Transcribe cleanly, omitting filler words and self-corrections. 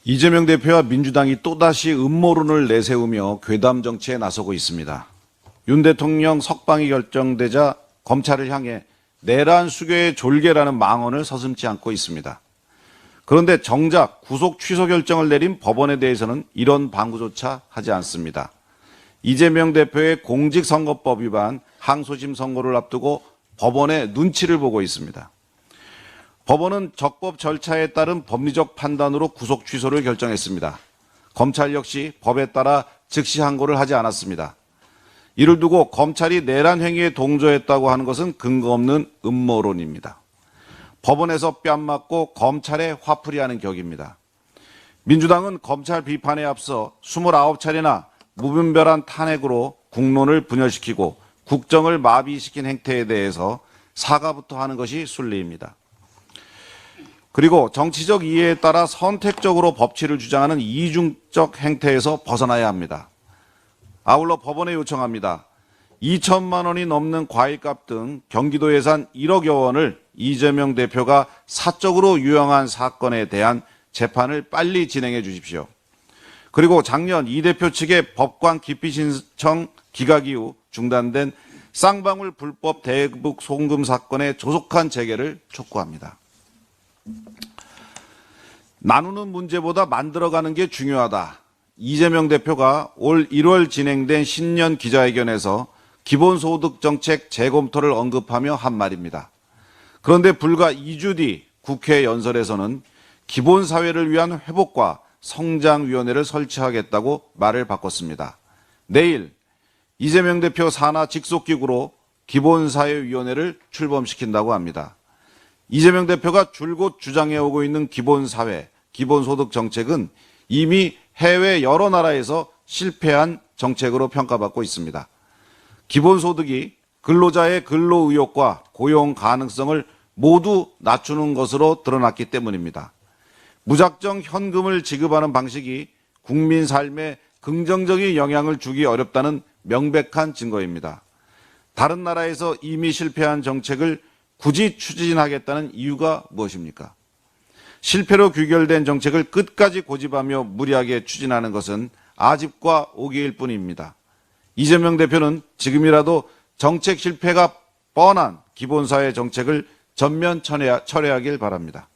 이재명 대표와 민주당이 또다시 음모론을 내세우며 괴담 정치에 나서고 있습니다. 윤 대통령 석방이 결정되자 검찰을 향해 내란 수교의 졸개라는 망언을 서슴지 않고 있습니다. 그런데 정작 구속 취소 결정을 내린 법원에 대해서는 이런 방구조차 하지 않습니다. 이재명 대표의 공직선거법 위반 항소심 선고를 앞두고 법원의 눈치를 보고 있습니다. 법원은 적법 절차에 따른 법리적 판단으로 구속 취소를 결정했습니다. 검찰 역시 법에 따라 즉시 항고를 하지 않았습니다. 이를 두고 검찰이 내란 행위에 동조했다고 하는 것은 근거 없는 음모론입니다. 법원에서 뺨 맞고 검찰에 화풀이하는 격입니다. 민주당은 검찰 비판에 앞서 29차례나 무분별한 탄핵으로 국론을 분열시키고 국정을 마비시킨 행태에 대해서 사과부터 하는 것이 순리입니다. 그리고 정치적 이해에 따라 선택적으로 법치를 주장하는 이중적 행태에서 벗어나야 합니다. 아울러 법원에 요청합니다. 2천만 원이 넘는 과일값 등 경기도 예산 1억여 원을 이재명 대표가 사적으로 유용한 사건에 대한 재판을 빨리 진행해 주십시오. 그리고 작년 이 대표 측의 법관 기피 신청 기각 이후 중단된 쌍방울 불법 대북 송금 사건의 조속한 재개를 촉구합니다. 나누는 문제보다 만들어가는 게 중요하다. 이재명 대표가 올 1월 진행된 신년 기자회견에서 기본소득 정책 재검토를 언급하며 한 말입니다. 그런데 불과 2주 뒤 국회 연설에서는 기본사회를 위한 회복과 성장위원회를 설치하겠다고 말을 바꿨습니다. 내일 이재명 대표 산하 직속기구로 기본사회위원회를 출범시킨다고 합니다. 이재명 대표가 줄곧 주장해오고 있는 기본사회, 기본소득 정책은 이미 해외 여러 나라에서 실패한 정책으로 평가받고 있습니다. 기본소득이 근로자의 근로 의욕과 고용 가능성을 모두 낮추는 것으로 드러났기 때문입니다. 무작정 현금을 지급하는 방식이 국민 삶에 긍정적인 영향을 주기 어렵다는 명백한 증거입니다. 다른 나라에서 이미 실패한 정책을 굳이 추진하겠다는 이유가 무엇입니까? 실패로 귀결된 정책을 끝까지 고집하며 무리하게 추진하는 것은 아집과 오기일 뿐입니다. 이재명 대표는 지금이라도 정책 실패가 뻔한 기본사회 정책을 전면 철회하길 바랍니다.